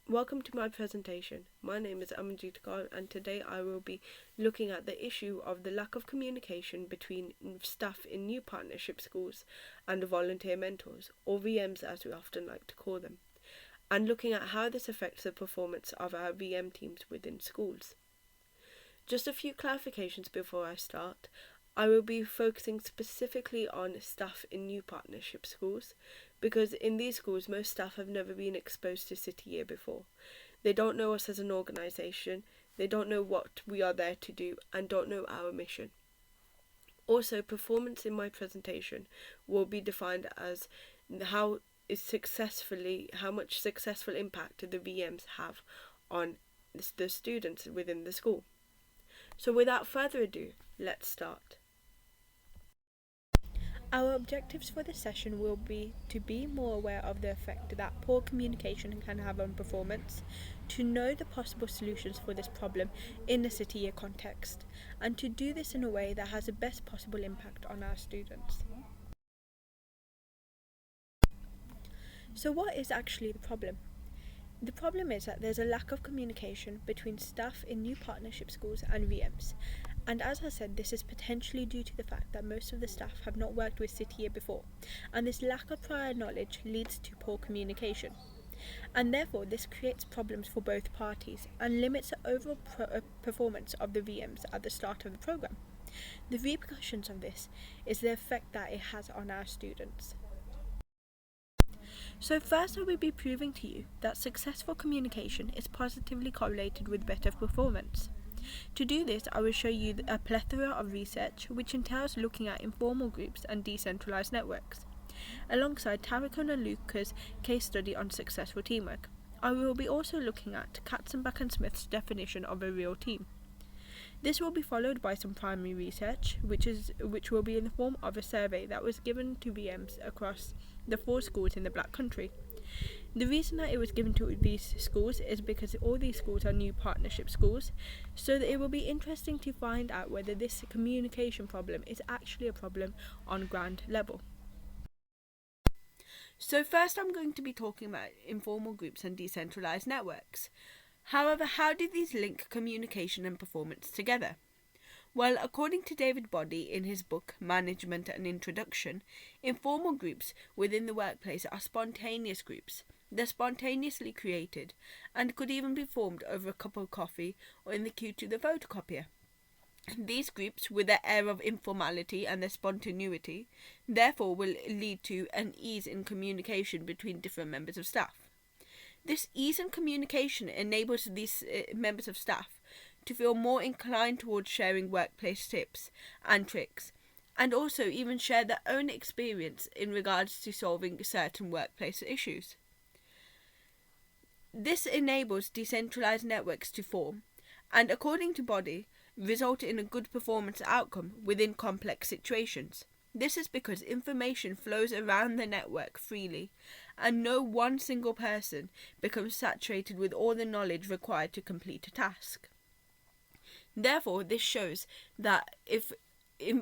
Welcome to my presentation. My name is Amanjit, Kaur, and today I will be looking at the issue of the lack of communication between staff in new partnership schools and volunteer mentors, or VMs as we often like to call them, and looking at how this affects the performance of our VM teams within schools. Just a few clarifications before I start. I will be focusing specifically on staff in new partnership schools, because in these schools most staff have never been exposed to City Year before. They don't know us as an organisation, they don't know what we are there to do, and don't know our mission. Also, performance in my presentation will be defined as how much successful impact the VMs have on the students within the school. So without further ado, let's start. Our objectives for this session will be to be more aware of the effect that poor communication can have on performance, to know the possible solutions for this problem in the City Year context, and to do this in a way that has the best possible impact on our students. So what is actually the problem? The problem is that there's a lack of communication between staff in new partnership schools and VMs. And as I said, this is potentially due to the fact that most of the staff have not worked with City Year before, and this lack of prior knowledge leads to poor communication. And therefore, this creates problems for both parties and limits the overall performance of the VMs at the start of the program. The repercussions of this is the effect that it has on our students. So first I will be proving to you that successful communication is positively correlated with better performance. To do this, I will show you a plethora of research which entails looking at informal groups and decentralized networks, alongside Tarek and Luca's case study on successful teamwork. I will be also looking at Katzenbach and Smith's definition of a real team. This will be followed by some primary research, which will be in the form of a survey that was given to VMs across the 4 schools in the Black Country. The reason that it was given to these schools is because all these schools are new partnership schools, so that it will be interesting to find out whether this communication problem is actually a problem on ground level. So first I'm going to be talking about informal groups and decentralized networks. However, how do these link communication and performance together? Well, according to David Boddy in his book Management and Introduction, informal groups within the workplace are spontaneous groups. They're spontaneously created and could even be formed over a cup of coffee or in the queue to the photocopier. These groups, with their air of informality and their spontaneity, therefore will lead to an ease in communication between different members of staff. This ease in communication enables these members of staff to feel more inclined towards sharing workplace tips and tricks, and also even share their own experience in regards to solving certain workplace issues. This enables decentralized networks to form, and according to Boddy, result in a good performance outcome within complex situations. This is because information flows around the network freely, and no one single person becomes saturated with all the knowledge required to complete a task. Therefore, this shows that if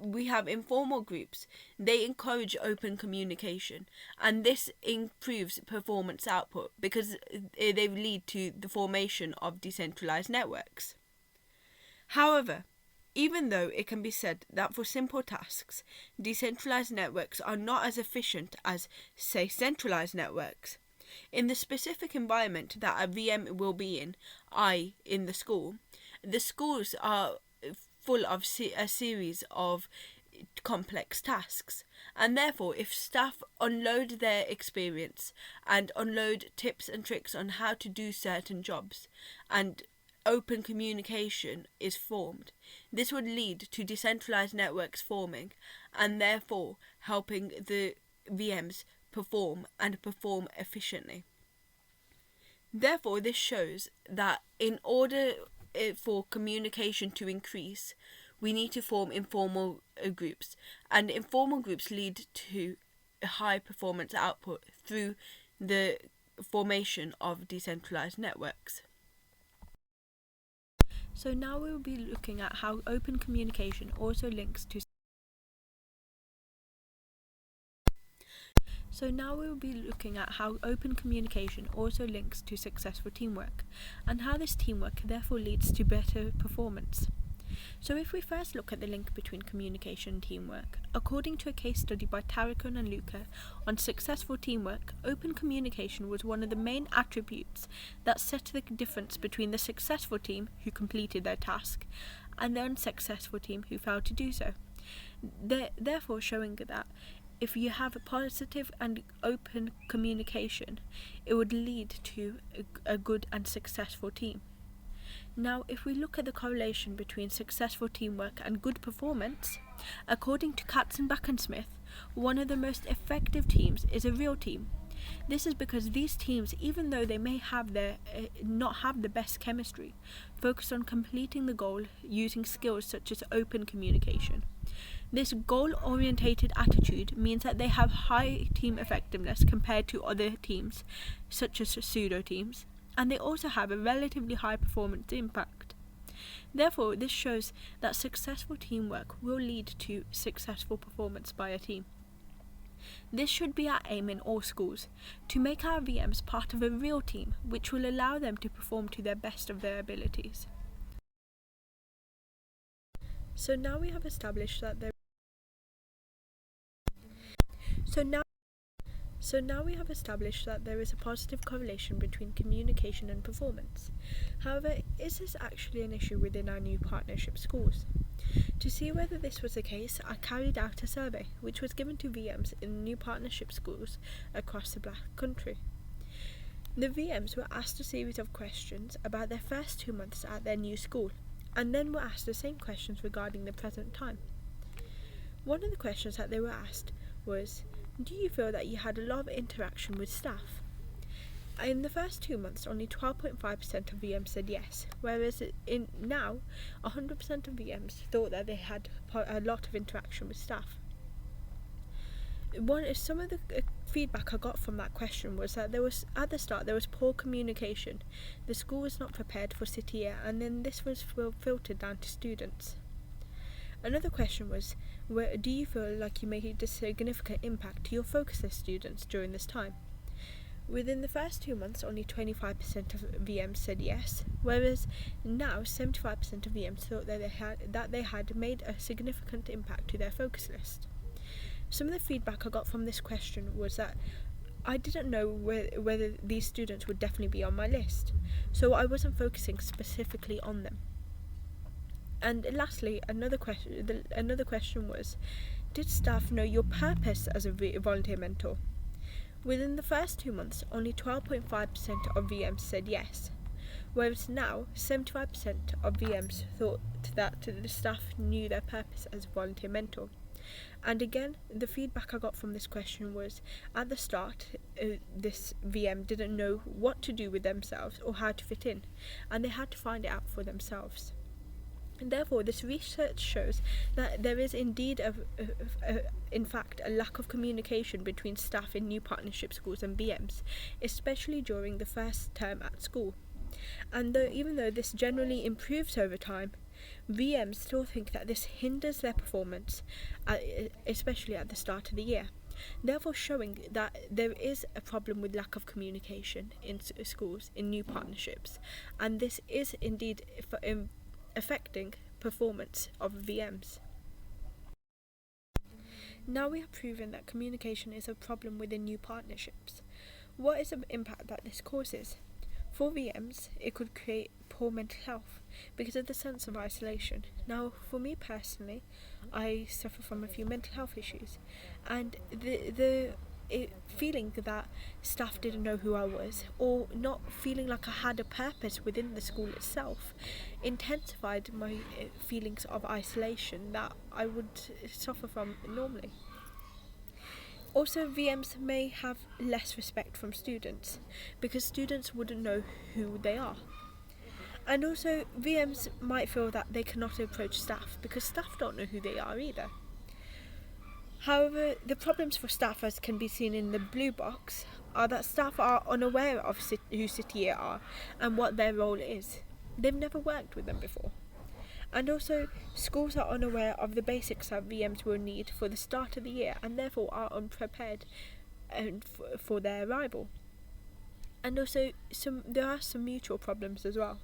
we have informal groups, they encourage open communication, and this improves performance output because they lead to the formation of decentralized networks. However, even though it can be said that for simple tasks, decentralized networks are not as efficient as, say, centralized networks, in the specific environment that a VM will be in, in the school, the schools are full of a series of complex tasks, and therefore if staff unload their experience and unload tips and tricks on how to do certain jobs, and open communication is formed, this would lead to decentralized networks forming, and therefore helping the VMs perform efficiently. Therefore, this shows that in order for communication to increase, we need to form informal groups, and informal groups lead to a high performance output through the formation of decentralized networks. So now we will be looking at how open communication also links to So now we will be looking at how open communication also links to successful teamwork, and how this teamwork therefore leads to better performance. So if we first look at the link between communication and teamwork, according to a case study by Tarikun and Luca on successful teamwork, open communication was one of the main attributes that set the difference between the successful team who completed their task and the unsuccessful team who failed to do so. Therefore showing that if you have a positive and open communication, it would lead to a good and successful team. Now, if we look at the correlation between successful teamwork and good performance, according to Katzenbach and Smith, one of the most effective teams is a real team. This is because these teams, even though they may have not have the best chemistry, focus on completing the goal using skills such as open communication. This goal-orientated attitude means that they have high team effectiveness compared to other teams, such as pseudo teams, and they also have a relatively high performance impact. Therefore, this shows that successful teamwork will lead to successful performance by a team. This should be our aim in all schools, to make our VMs part of a real team, which will allow them to perform to their best of their abilities. So now we have established that there is a positive correlation between communication and performance. However, is this actually an issue within our new partnership schools? To see whether this was the case, I carried out a survey which was given to VMs in new partnership schools across the Black Country. The VMs were asked a series of questions about their first 2 months at their new school, and then were asked the same questions regarding the present time. One of the questions that they were asked was, do you feel that you had a lot of interaction with staff? In the first 2 months, only 12.5% of VMs said yes, whereas now 100% of VMs thought that they had a lot of interaction with staff. Some of the feedback I got from that question was that at the start there was poor communication. The school was not prepared for city year, and then this was filtered down to students. Another question was, do you feel like you made a significant impact to your focus list students during this time? Within the first 2 months, only 25% of VMs said yes, whereas now 75% of VMs thought that they had made a significant impact to their focus list. Some of the feedback I got from this question was that I didn't know whether these students would definitely be on my list, so I wasn't focusing specifically on them. And lastly, another question was, did staff know your purpose as a volunteer mentor? Within the first 2 months, only 12.5% of VMs said yes, whereas now 75% of VMs thought that the staff knew their purpose as a volunteer mentor. And again, the feedback I got from this question was, at the start, this VM didn't know what to do with themselves or how to fit in, and they had to find it out for themselves. And therefore, this research shows that there is indeed, in fact, a lack of communication between staff in new partnership schools and VMs, especially during the first term at school. And even though this generally improves over time, VMs still think that this hinders their performance, especially at the start of the year. Therefore showing that there is a problem with lack of communication in schools, in new partnerships, and this is indeed affecting performance of VMs. Now we have proven that communication is a problem within new partnerships. What is the impact that this causes? For VMs, it could create poor mental health because of the sense of isolation. Now, for me personally, I suffer from a few mental health issues, and the feeling that staff didn't know who I was, or not feeling like I had a purpose within the school itself, intensified my feelings of isolation that I would suffer from normally. Also, VMs may have less respect from students because students wouldn't know who they are. And also, VMs might feel that they cannot approach staff because staff don't know who they are either. However, the problems for staff, as can be seen in the blue box, are that staff are unaware of who City Year are and what their role is. They've never worked with them before. And also, schools are unaware of the basics that VMs will need for the start of the year and therefore are unprepared for their arrival. And also, there are some mutual problems as well,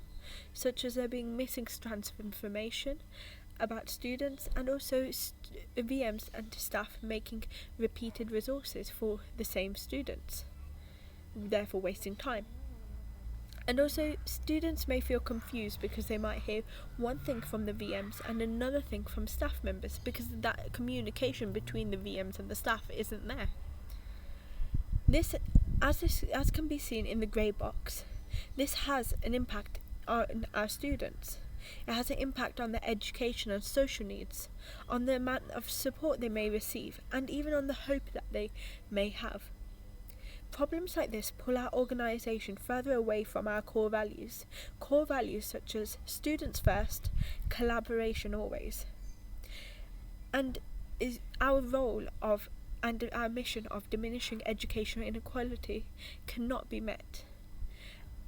such as there being missing strands of information about students, and also VMs and staff making repeated resources for the same students, therefore wasting time. And also, students may feel confused because they might hear one thing from the VMs and another thing from staff members, because that communication between the VMs and the staff isn't there. As can be seen in the grey box, this has an impact on our students. It has an impact on their education and social needs, on the amount of support they may receive, and even on the hope that they may have. Problems like this pull our organisation further away from our core values such as students first, collaboration always, and is our role of and our mission of diminishing educational inequality cannot be met.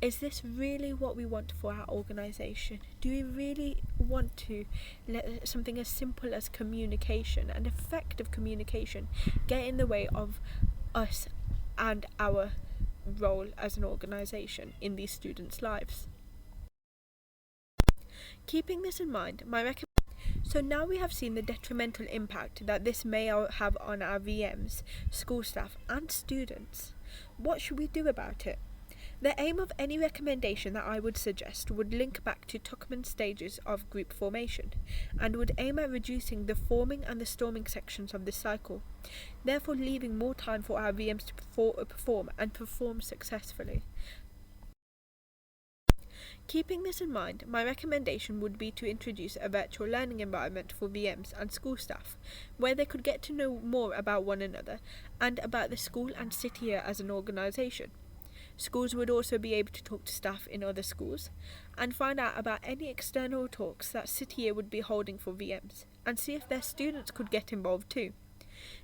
Is this really what we want for our organisation? Do we really want to let something as simple as communication and effective communication get in the way of us and our role as an organisation in these students' lives? Keeping this in mind, so now we have seen the detrimental impact that this may have on our VMs, school staff and students. What should we do about it? The aim of any recommendation that I would suggest would link back to Tuckman's stages of group formation, and would aim at reducing the forming and the storming sections of this cycle, therefore leaving more time for our VMs to perform successfully. Keeping this in mind, my recommendation would be to introduce a virtual learning environment for VMs and school staff, where they could get to know more about one another and about the school and city year as an organisation. Schools would also be able to talk to staff in other schools and find out about any external talks that city year would be holding for VMs, and see if their students could get involved too.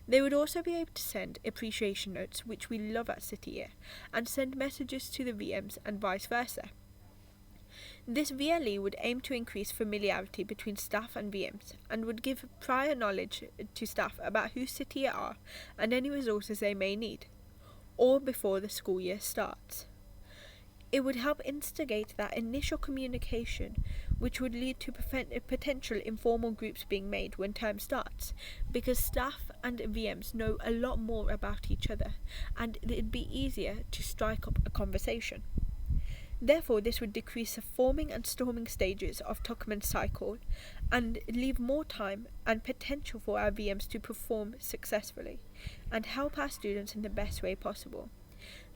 They would also be able to send appreciation notes, which we love at city year, and send messages to the VMs and vice versa. This VLE would aim to increase familiarity between staff and VMs, and would give prior knowledge to staff about who city year are and any resources they may need, or before the school year starts. It would help instigate that initial communication, which would lead to potential informal groups being made when term starts, because staff and VMs know a lot more about each other, and it'd be easier to strike up a conversation. Therefore, this would decrease the forming and storming stages of Tuckman's cycle, and leave more time and potential for our VMs to perform successfully, and help our students in the best way possible,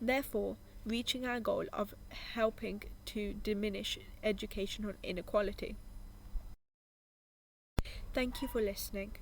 therefore reaching our goal of helping to diminish educational inequality. Thank you for listening.